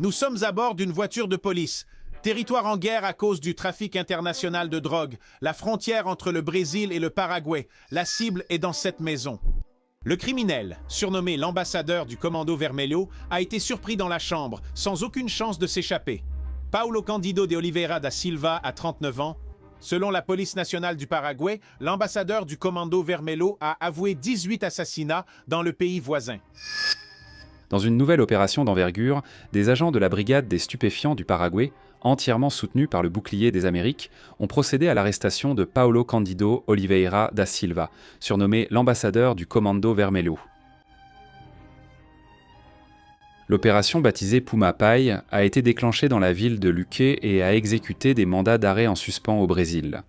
Nous sommes à bord d'une voiture de police. Territoire en guerre à cause du trafic international de drogue. La frontière entre le Brésil et le Paraguay. La cible est dans cette maison. Le criminel, surnommé l'ambassadeur du Commando Vermelho, a été surpris dans la chambre, sans aucune chance de s'échapper. Paulo Cândido de Oliveira da Silva a 39 ans. Selon la police nationale du Paraguay, l'ambassadeur du Commando Vermelho a avoué 18 assassinats dans le pays voisin. Dans une nouvelle opération d'envergure, des agents de la brigade des stupéfiants du Paraguay, entièrement soutenus par le bouclier des Amériques, ont procédé à l'arrestation de Paulo Cândido Oliveira da Silva, surnommé l'ambassadeur du Commando Vermelho. L'opération baptisée Puma Pai a été déclenchée dans la ville de Luque et a exécuté des mandats d'arrêt en suspens au Brésil.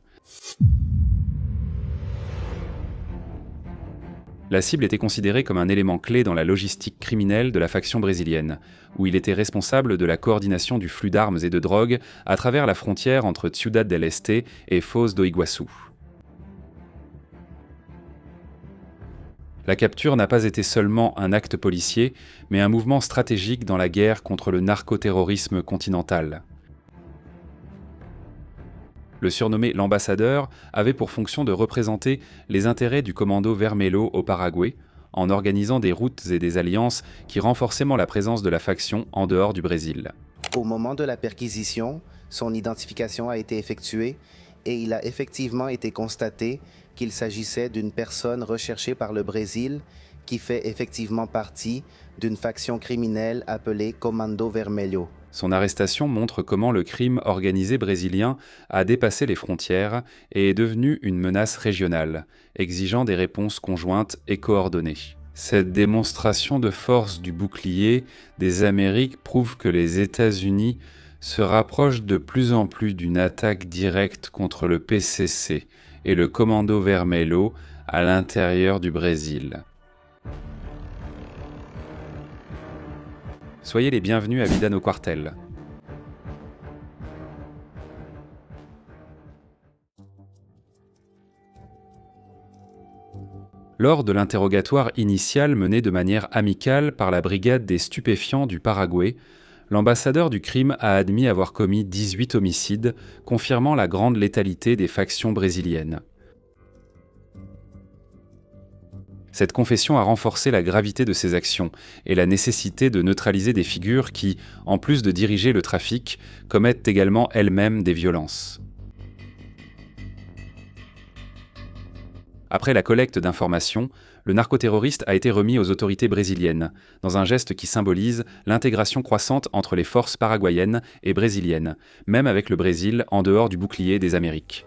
La cible était considérée comme un élément clé dans la logistique criminelle de la faction brésilienne, où il était responsable de la coordination du flux d'armes et de drogue à travers la frontière entre Ciudad del Este et Foz do Iguaçu. La capture n'a pas été seulement un acte policier, mais un mouvement stratégique dans la guerre contre le narcoterrorisme continental. Le surnommé l'ambassadeur avait pour fonction de représenter les intérêts du Commando Vermelho au Paraguay, en organisant des routes et des alliances qui renforçaient la présence de la faction en dehors du Brésil. Au moment de la perquisition, son identification a été effectuée et il a effectivement été constaté qu'il s'agissait d'une personne recherchée par le Brésil qui fait effectivement partie d'une faction criminelle appelée Commando Vermelho. Son arrestation montre comment le crime organisé brésilien a dépassé les frontières et est devenu une menace régionale, exigeant des réponses conjointes et coordonnées. Cette démonstration de force du bouclier des Amériques prouve que les États-Unis se rapprochent de plus en plus d'une attaque directe contre le PCC et le Commando Vermelho à l'intérieur du Brésil. Soyez les bienvenus à Vida no Quartel. Lors de l'interrogatoire initial mené de manière amicale par la brigade des stupéfiants du Paraguay, l'ambassadeur du crime a admis avoir commis 18 homicides, confirmant la grande létalité des factions brésiliennes. Cette confession a renforcé la gravité de ses actions et la nécessité de neutraliser des figures qui, en plus de diriger le trafic, commettent également elles-mêmes des violences. Après la collecte d'informations, le narcoterroriste a été remis aux autorités brésiliennes, dans un geste qui symbolise l'intégration croissante entre les forces paraguayennes et brésiliennes, même avec le Brésil en dehors du bouclier des Amériques.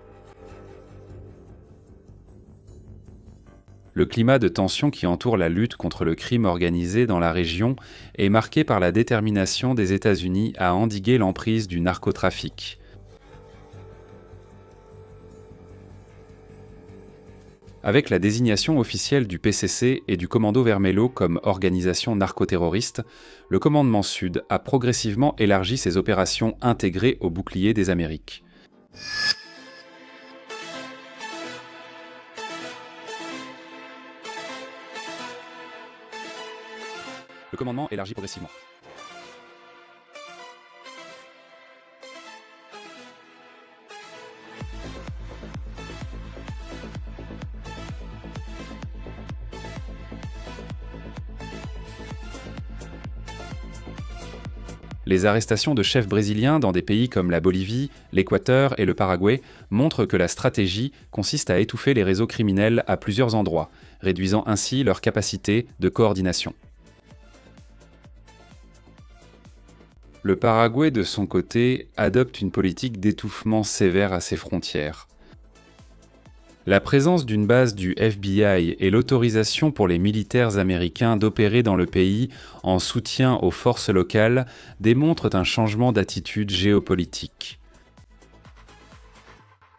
Le climat de tension qui entoure la lutte contre le crime organisé dans la région est marqué par la détermination des États-Unis à endiguer l'emprise du narcotrafic. Avec la désignation officielle du PCC et du Commando Vermelho comme organisation narcoterroriste, le commandement Sud a progressivement élargi ses opérations intégrées au bouclier des Amériques. Le commandement élargit progressivement. Les arrestations de chefs brésiliens dans des pays comme la Bolivie, l'Équateur et le Paraguay montrent que la stratégie consiste à étouffer les réseaux criminels à plusieurs endroits, réduisant ainsi leur capacité de coordination. Le Paraguay, de son côté, adopte une politique d'étouffement sévère à ses frontières. La présence d'une base du FBI et l'autorisation pour les militaires américains d'opérer dans le pays en soutien aux forces locales démontrent un changement d'attitude géopolitique.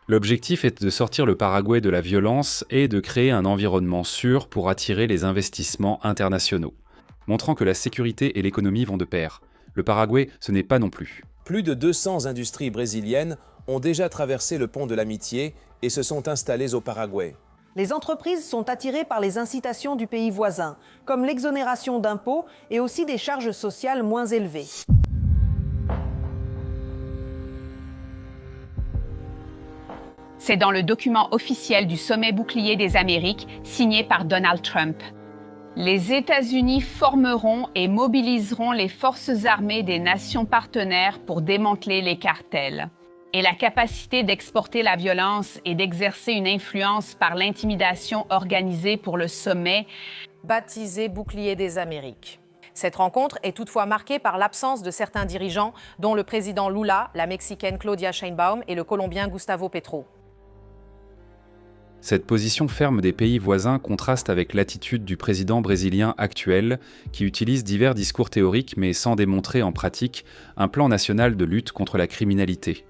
L'objectif est de sortir le Paraguay de la violence et de créer un environnement sûr pour attirer les investissements internationaux, montrant que la sécurité et l'économie vont de pair. Le Paraguay, ce n'est pas non plus. Plus de 200 industries brésiliennes ont déjà traversé le pont de l'Amitié et se sont installées au Paraguay. Les entreprises sont attirées par les incitations du pays voisin, comme l'exonération d'impôts et aussi des charges sociales moins élevées. C'est dans le document officiel du sommet bouclier des Amériques, signé par Donald Trump. Les États-Unis formeront et mobiliseront les forces armées des nations partenaires pour démanteler les cartels. Et la capacité d'exporter la violence et d'exercer une influence par l'intimidation organisée pour le sommet, baptisé Bouclier des Amériques. Cette rencontre est toutefois marquée par l'absence de certains dirigeants, dont le président Lula, la Mexicaine Claudia Sheinbaum et le Colombien Gustavo Petro. Cette position ferme des pays voisins contraste avec l'attitude du président brésilien actuel, qui utilise divers discours théoriques mais sans démontrer en pratique un plan national de lutte contre la criminalité.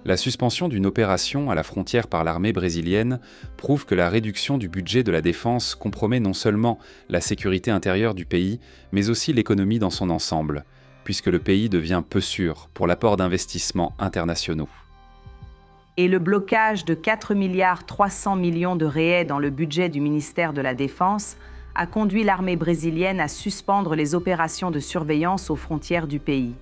La suspension d'une opération à la frontière par l'armée brésilienne prouve que la réduction du budget de la défense compromet non seulement la sécurité intérieure du pays, mais aussi l'économie dans son ensemble, puisque le pays devient peu sûr pour l'apport d'investissements internationaux. Et le blocage de 4,3 milliards de reais dans le budget du ministère de la Défense a conduit l'armée brésilienne à suspendre les opérations de surveillance aux frontières du pays.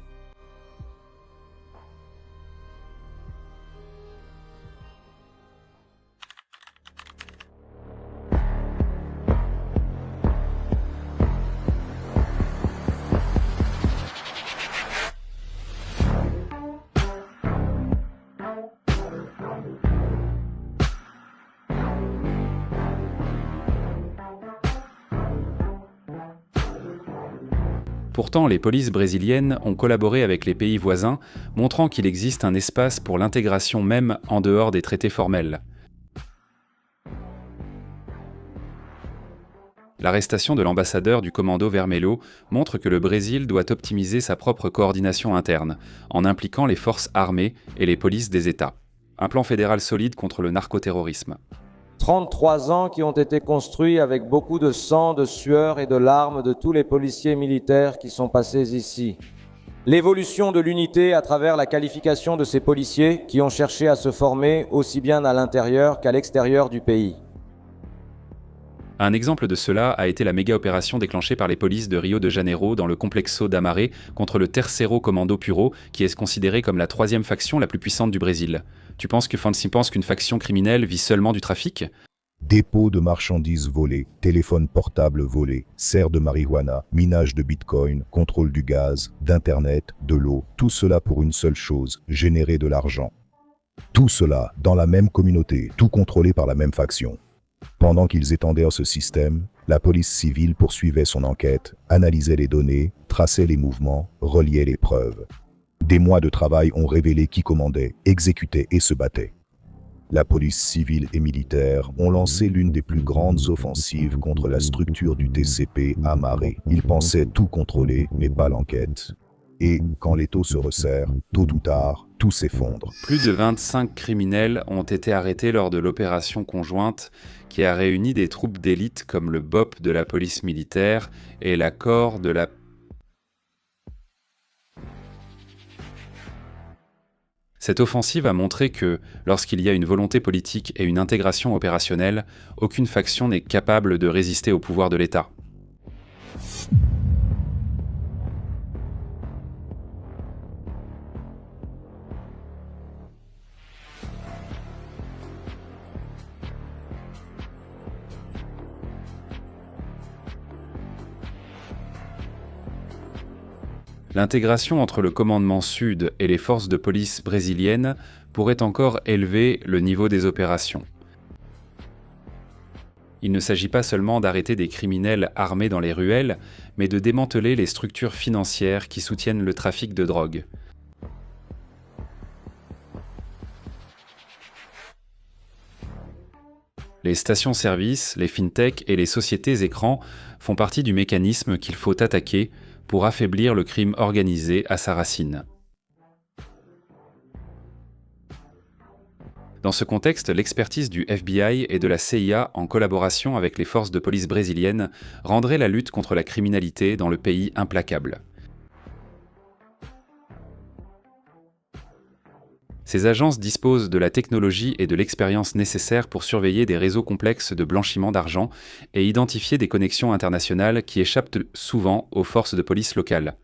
Pourtant, les polices brésiliennes ont collaboré avec les pays voisins, montrant qu'il existe un espace pour l'intégration même en dehors des traités formels. L'arrestation de l'ambassadeur du Commando Vermelho montre que le Brésil doit optimiser sa propre coordination interne, en impliquant les forces armées et les polices des États. Un plan fédéral solide contre le narcoterrorisme. 33 ans qui ont été construits avec beaucoup de sang, de sueur et de larmes de tous les policiers militaires qui sont passés ici. L'évolution de l'unité à travers la qualification de ces policiers qui ont cherché à se former aussi bien à l'intérieur qu'à l'extérieur du pays. Un exemple de cela a été la méga-opération déclenchée par les polices de Rio de Janeiro dans le Complexo d'Amaré contre le Terceiro Comando Puro, qui est considéré comme la troisième faction la plus puissante du Brésil. Tu penses que Fancy pense qu'une faction criminelle vit seulement du trafic ? Dépôt de marchandises volées, téléphone portable volé, serre de marijuana, minage de bitcoin, contrôle du gaz, d'internet, de l'eau, tout cela pour une seule chose, générer de l'argent. Tout cela dans la même communauté, tout contrôlé par la même faction. Pendant qu'ils étendaient ce système, la police civile poursuivait son enquête, analysait les données, traçait les mouvements, reliait les preuves. Des mois de travail ont révélé qui commandait, exécutait et se battait. La police civile et militaire ont lancé l'une des plus grandes offensives contre la structure du TCP à Amaré. Ils pensaient tout contrôler, mais pas l'enquête. Et quand l'étau se resserre, tôt ou tard, tout s'effondre. Plus de 25 criminels ont été arrêtés lors de l'opération conjointe qui a réuni des troupes d'élite comme le BOP de la police militaire et la COR de la... Cette offensive a montré que, lorsqu'il y a une volonté politique et une intégration opérationnelle, aucune faction n'est capable de résister au pouvoir de l'État. L'intégration entre le commandement sud et les forces de police brésiliennes pourrait encore élever le niveau des opérations. Il ne s'agit pas seulement d'arrêter des criminels armés dans les ruelles, mais de démanteler les structures financières qui soutiennent le trafic de drogue. Les stations-service, les fintech et les sociétés écrans font partie du mécanisme qu'il faut attaquer pour affaiblir le crime organisé à sa racine. Dans ce contexte, l'expertise du FBI et de la CIA en collaboration avec les forces de police brésiliennes rendrait la lutte contre la criminalité dans le pays implacable. Ces agences disposent de la technologie et de l'expérience nécessaires pour surveiller des réseaux complexes de blanchiment d'argent et identifier des connexions internationales qui échappent souvent aux forces de police locales.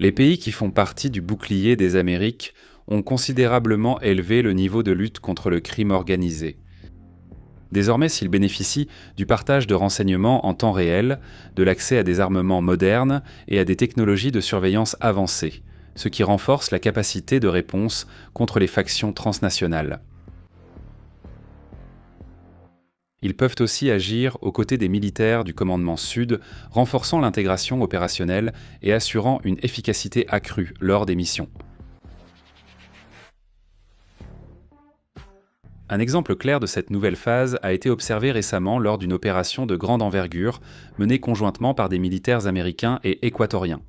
Les pays qui font partie du bouclier des Amériques ont considérablement élevé le niveau de lutte contre le crime organisé. Désormais, s'ils bénéficient du partage de renseignements en temps réel, de l'accès à des armements modernes et à des technologies de surveillance avancées, ce qui renforce la capacité de réponse contre les factions transnationales. Ils peuvent aussi agir aux côtés des militaires du commandement Sud, renforçant l'intégration opérationnelle et assurant une efficacité accrue lors des missions. Un exemple clair de cette nouvelle phase a été observé récemment lors d'une opération de grande envergure menée conjointement par des militaires américains et équatoriens.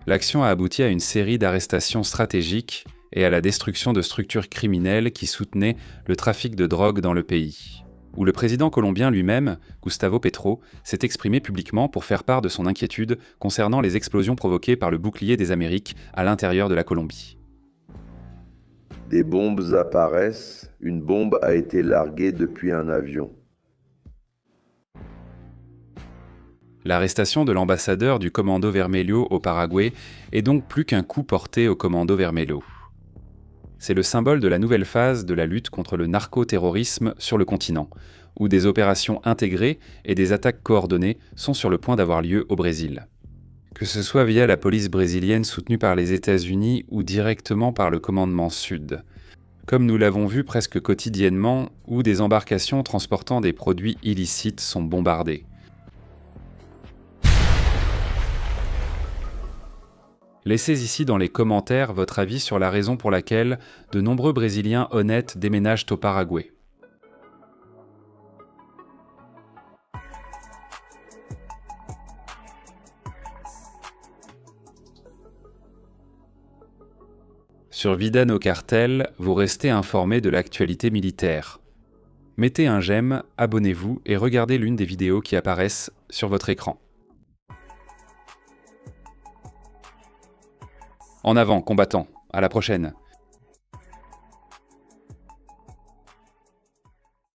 L'action a abouti à une série d'arrestations stratégiques et à la destruction de structures criminelles qui soutenaient le trafic de drogue dans le pays, où le président colombien lui-même, Gustavo Petro, s'est exprimé publiquement pour faire part de son inquiétude concernant les explosions provoquées par le bouclier des Amériques à l'intérieur de la Colombie. Des bombes apparaissent, une bombe a été larguée depuis un avion. L'arrestation de l'ambassadeur du Commando Vermelho au Paraguay est donc plus qu'un coup porté au Commando Vermelho. C'est le symbole de la nouvelle phase de la lutte contre le narcoterrorisme sur le continent, où des opérations intégrées et des attaques coordonnées sont sur le point d'avoir lieu au Brésil. Que ce soit via la police brésilienne soutenue par les États-Unis ou directement par le commandement Sud, comme nous l'avons vu presque quotidiennement, où des embarcations transportant des produits illicites sont bombardées. Laissez ici dans les commentaires votre avis sur la raison pour laquelle de nombreux Brésiliens honnêtes déménagent au Paraguay. Sur Vida no Cartel, vous restez informé de l'actualité militaire. Mettez un j'aime, abonnez-vous et regardez l'une des vidéos qui apparaissent sur votre écran. En avant, combattants, à la prochaine!